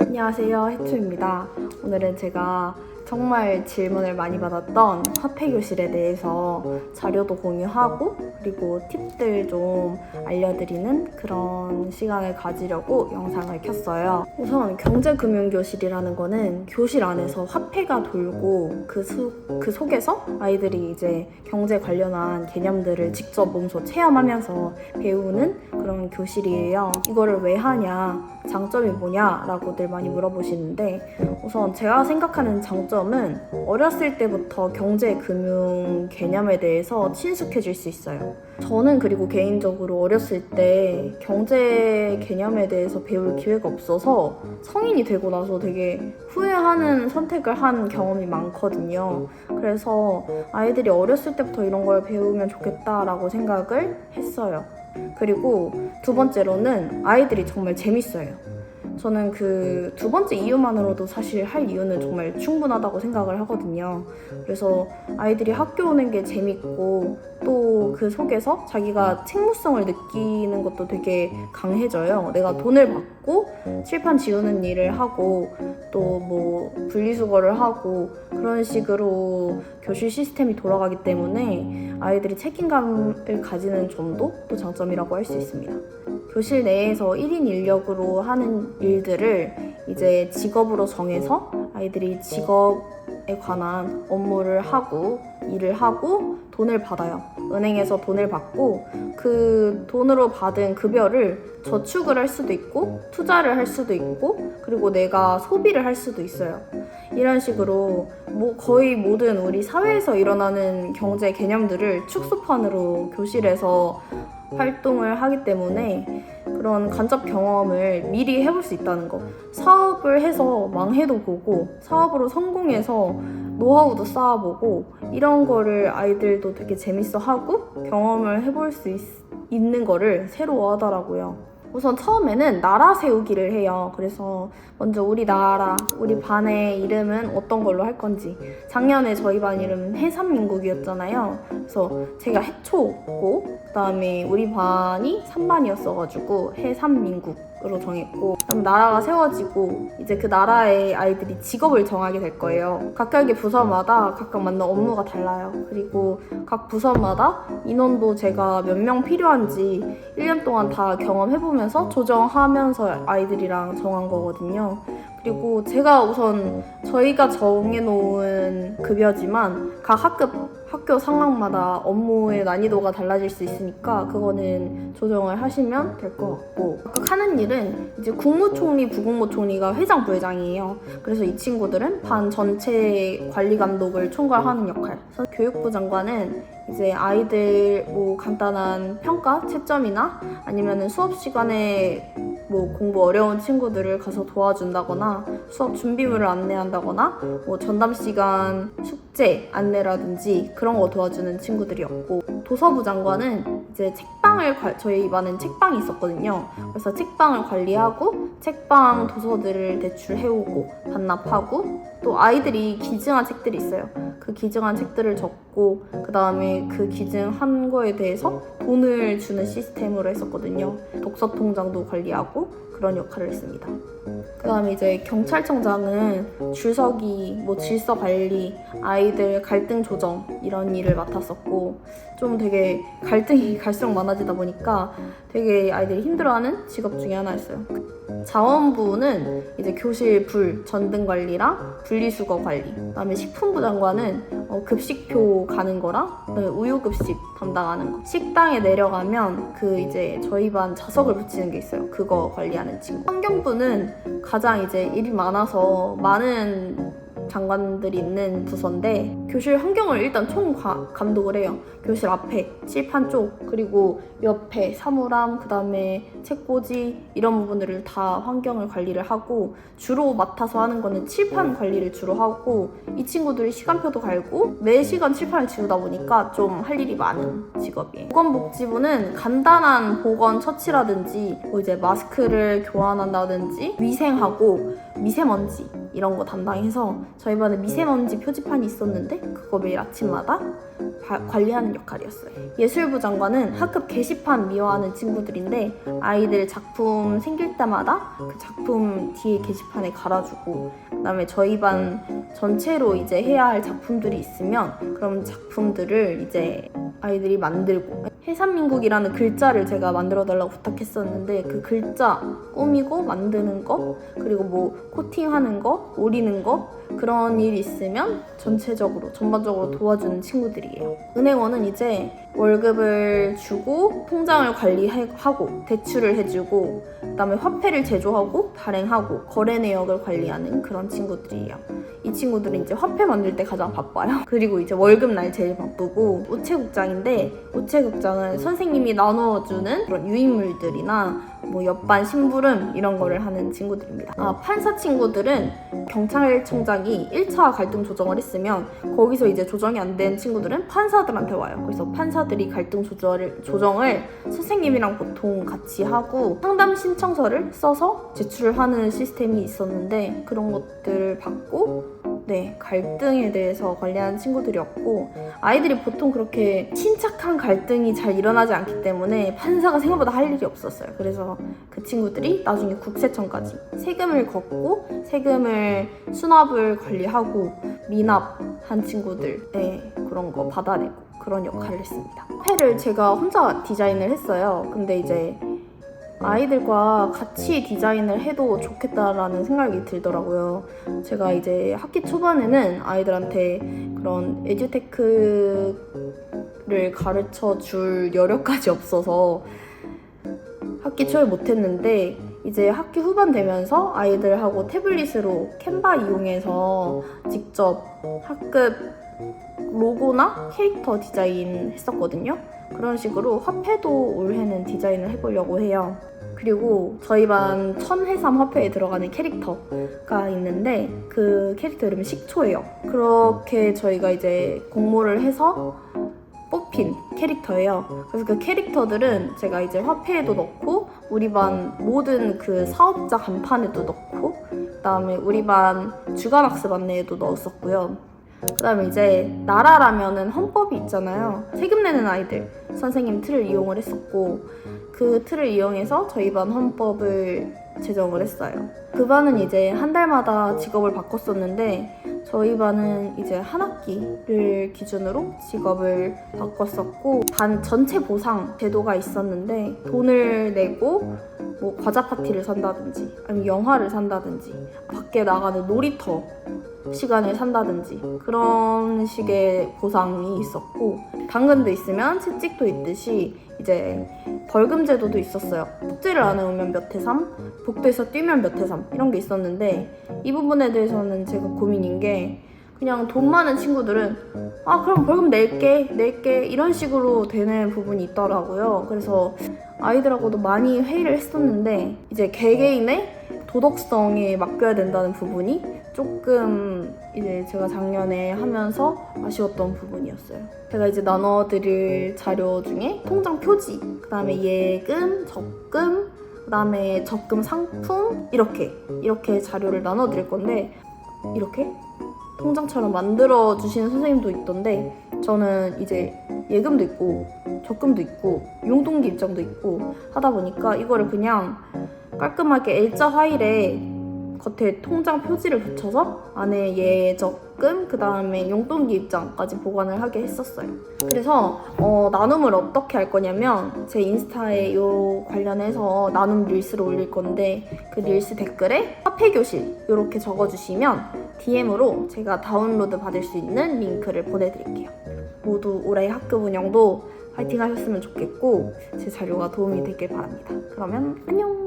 안녕하세요, 해초입니다. 오늘은 제가 정말 질문을 많이 받았던 화폐교실에 대해서 자료도 공유하고 그리고 팁들 좀 알려드리는 그런 시간을 가지려고 영상을 켰어요. 우선 경제금융교실이라는 거는 교실 안에서 화폐가 돌고 그 속에서 아이들이 이제 경제 관련한 개념들을 직접 몸소 체험하면서 배우는 그런 교실이에요. 이거를 왜 하냐, 장점이 뭐냐 라고들 많이 물어보시는데, 우선 제가 생각하는 장점은 어렸을 때부터 경제 금융 개념에 대해서 친숙해질 수 있어요. 저는 그리고 개인적으로 어렸을 때 경제 개념에 대해서 배울 기회가 없어서 성인이 되고 나서 되게 후회하는 선택을 한 경험이 많거든요. 그래서 아이들이 어렸을 때부터 이런 걸 배우면 좋겠다라고 생각을 했어요. 그리고 두 번째로는 아이들이 정말 재밌어요. 저는 그 두 번째 이유만으로도 사실 할 이유는 정말 충분하다고 생각을 하거든요. 그래서 아이들이 학교 오는 게 재밌고 또 그 속에서 자기가 책무성을 느끼는 것도 되게 강해져요. 내가 돈을 받고 칠판 지우는 일을 하고 또 뭐 분리수거를 하고 그런 식으로 교실 시스템이 돌아가기 때문에 아이들이 책임감을 가지는 점도 또 장점이라고 할 수 있습니다. 교실 내에서 1인 인력으로 하는 일들을 이제 직업으로 정해서 아이들이 직업에 관한 업무를 하고 일을 하고 돈을 받아요. 은행에서 돈을 받고 그 돈으로 받은 급여를 저축을 할 수도 있고 투자를 할 수도 있고 그리고 내가 소비를 할 수도 있어요. 이런 식으로 거의 모든 우리 사회에서 일어나는 경제 개념들을 축소판으로 교실에서 활동을 하기 때문에 그런 간접 경험을 미리 해볼 수 있다는 거. 사업을 해서 망해도 보고 사업으로 성공해서 노하우도 쌓아보고 이런 거를 아이들도 되게 재밌어하고 경험을 해볼 수 있는 거를 새로워하더라고요. 우선 처음에는 나라 세우기를 해요. 그래서 먼저 우리 나라, 우리 반의 이름은 어떤 걸로 할 건지. 작년에 저희 반 이름은 해삼민국이었잖아요. 그래서 제가 해초고 그다음에 우리 반이 3반이었어가지고 해삼민국으로 정했고, 그럼 나라가 세워지고 이제 그 나라의 아이들이 직업을 정하게 될 거예요. 각각의 부서마다 각각 맡는 업무가 달라요. 그리고 각 부서마다 인원도 제가 몇 명 필요한지 1년 동안 다 경험해보면서 조정하면서 아이들이랑 정한 거거든요. 그리고 제가 우선 저희가 정해놓은 급여지만 각 학교 상황마다 업무의 난이도가 달라질 수 있으니까 그거는 조정을 하시면 될 것 같고, 각각 하는 일은 이제 국무총리, 부국무총리가 회장, 부회장이에요. 그래서 이 친구들은 반 전체 관리 감독을 총괄하는 역할. 교육부 장관은 이제 아이들 간단한 평가, 채점이나 아니면은 수업 시간에 공부 어려운 친구들을 가서 도와준다거나 수업 준비물을 안내한다거나 전담 시간 숙제 안내라든지 그런 거 도와주는 친구들이었고, 도서부 장관은 이제 저희 반은 책방이 있었거든요. 그래서 책방을 관리하고 책방 도서들을 대출해오고 반납하고, 또 아이들이 기증한 책들이 있어요. 그 기증한 책들을 적고 그 다음에 그 기증한 거에 대해서 돈을 주는 시스템으로 했었거든요. 독서 통장도 관리하고 그런 역할을 했습니다. 그 다음에 이제 경찰청장은 줄서기, 질서 관리, 아이들 갈등 조정 이런 일을 맡았었고, 좀 되게 갈등이 갈수록 많아지다 보니까 되게 아이들이 힘들어하는 직업 중에 하나였어요. 자원부는 이제 교실 불, 전등 관리랑 분리수거 관리, 그다음에 식품부 장관은 급식표 가는 거랑 그다음에 우유급식 담당하는 거. 식당에 내려가면 이제 저희 반 자석을 붙이는 게 있어요. 그거 관리하는 친구. 환경부는 가장 이제 일이 많아서 많은 장관들이 있는 부서인데, 교실 환경을 일단 총 감독을 해요. 교실 앞에, 칠판 쪽, 그리고 옆에 사물함, 그 다음에 책꽂이 이런 부분들을 다 환경을 관리를 하고, 주로 맡아서 하는 거는 칠판 관리를 주로 하고, 이 친구들이 시간표도 갈고 매 시간 칠판을 지우다 보니까 좀 할 일이 많은 직업이에요. 보건복지부는 간단한 보건 처치라든지 이제 마스크를 교환한다든지 위생하고 미세먼지 이런 거 담당해서, 저희 반에 미세먼지 표지판이 있었는데 그거 매일 아침마다 관리하는 역할이었어요. 예술부 장관은 학급 게시판 미화하는 친구들인데 아이들 작품 생길 때마다 그 작품 뒤에 게시판에 갈아주고, 그다음에 저희 반 전체로 이제 해야 할 작품들이 있으면 그럼 작품들을 이제 아이들이 만들고, 해산민국이라는 글자를 제가 만들어 달라고 부탁했었는데 그 글자 꾸미고 만드는 거, 그리고 뭐 코팅하는 거, 오리는 거, 그런 일이 있으면 전반적으로 도와주는 친구들이에요. 은행원은 이제 월급을 주고 통장을 관리하고 대출을 해주고, 그다음에 화폐를 제조하고 발행하고 거래 내역을 관리하는 그런 친구들이에요. 이 친구들은 이제 화폐 만들 때 가장 바빠요. 그리고 이제 월급날 제일 바쁘고, 우체국장인데 우체국장은 선생님이 나누어주는 그런 유인물들이나 뭐 옆반 심부름 이런 거를 하는 친구들입니다. 판사 친구들은 경찰청장이 1차 갈등 조정을 했으면 거기서 이제 조정이 안 된 친구들은 판사들한테 와요. 그래서 판사들이 갈등 조정을 선생님이랑 보통 같이 하고 상담 신청서를 써서 제출을 하는 시스템이 있었는데, 그런 것들을 받고 갈등에 대해서 관리하는 친구들이었고, 아이들이 보통 그렇게 침착한 갈등이 잘 일어나지 않기 때문에 판사가 생각보다 할 일이 없었어요. 그래서 그 친구들이 나중에 국세청까지 세금을 걷고 세금을 수납을 관리하고 미납한 친구들의 그런 거 받아내고 그런 역할을 했습니다. 화폐를 제가 혼자 디자인을 했어요. 근데 이제 아이들과 같이 디자인을 해도 좋겠다라는 생각이 들더라고요. 제가 이제 학기 초반에는 아이들한테 그런 에듀테크를 가르쳐 줄 여력까지 없어서 학기 초에 못했는데, 이제 학기 후반 되면서 아이들하고 태블릿으로 캔바 이용해서 직접 학급 로고나 캐릭터 디자인 했었거든요. 그런 식으로 화폐도 올해는 디자인을 해보려고 해요. 그리고 저희 반 천회삼 화폐에 들어가는 캐릭터가 있는데 그 캐릭터 이름은 식초예요. 그렇게 저희가 이제 공모를 해서 뽑힌 캐릭터예요. 그래서 그 캐릭터들은 제가 이제 화폐에도 넣고 우리 반 모든 그 사업자 간판에도 넣고, 그다음에 우리 반 주간학습 안내에도 넣었었고요. 그다음에 이제 나라라면은 헌법이 있잖아요. 세금 내는 아이들 선생님 틀을 이용을 했었고, 그 틀을 이용해서 저희 반 헌법을 제정을 했어요. 그 반은 이제 한 달마다 직업을 바꿨었는데 저희 반은 이제 한 학기를 기준으로 직업을 바꿨었고, 반 전체 보상 제도가 있었는데 돈을 내고 뭐 과자 파티를 산다든지 아니면 영화를 산다든지 밖에 나가는 놀이터 시간을 산다든지 그런 식의 보상이 있었고, 당근도 있으면 채찍도 있듯이 이제 벌금 제도도 있었어요. 숙제를 안 해오면 몇 회3, 복도에서 뛰면 몇 회3 이런 게 있었는데, 이 부분에 대해서는 제가 고민인 게, 그냥 돈 많은 친구들은 그럼 벌금 낼게 이런 식으로 되는 부분이 있더라고요. 그래서 아이들하고도 많이 회의를 했었는데 이제 개개인의 도덕성에 맡겨야 된다는 부분이 조금 이제 제가 작년에 하면서 아쉬웠던 부분이었어요. 제가 이제 나눠드릴 자료 중에 통장 표지, 그 다음에 예금, 적금, 그 다음에 적금 상품 이렇게 자료를 나눠드릴 건데, 이렇게 통장처럼 만들어 주시는 선생님도 있던데, 저는 이제 예금도 있고 적금도 있고 용돈기 입장도 있고 하다 보니까 이거를 그냥 깔끔하게 L자 파일에 겉에 통장 표지를 붙여서 안에 예적금, 그 다음에 용돈기 입장까지 보관을 하게 했었어요. 그래서 나눔을 어떻게 할 거냐면, 제 인스타에 요 관련해서 나눔 릴스를 올릴 건데, 그 릴스 댓글에 화폐교실 이렇게 적어주시면 DM으로 제가 다운로드 받을 수 있는 링크를 보내드릴게요. 모두 올해 학급 운영도 파이팅 하셨으면 좋겠고 제 자료가 도움이 되길 바랍니다. 그러면 안녕!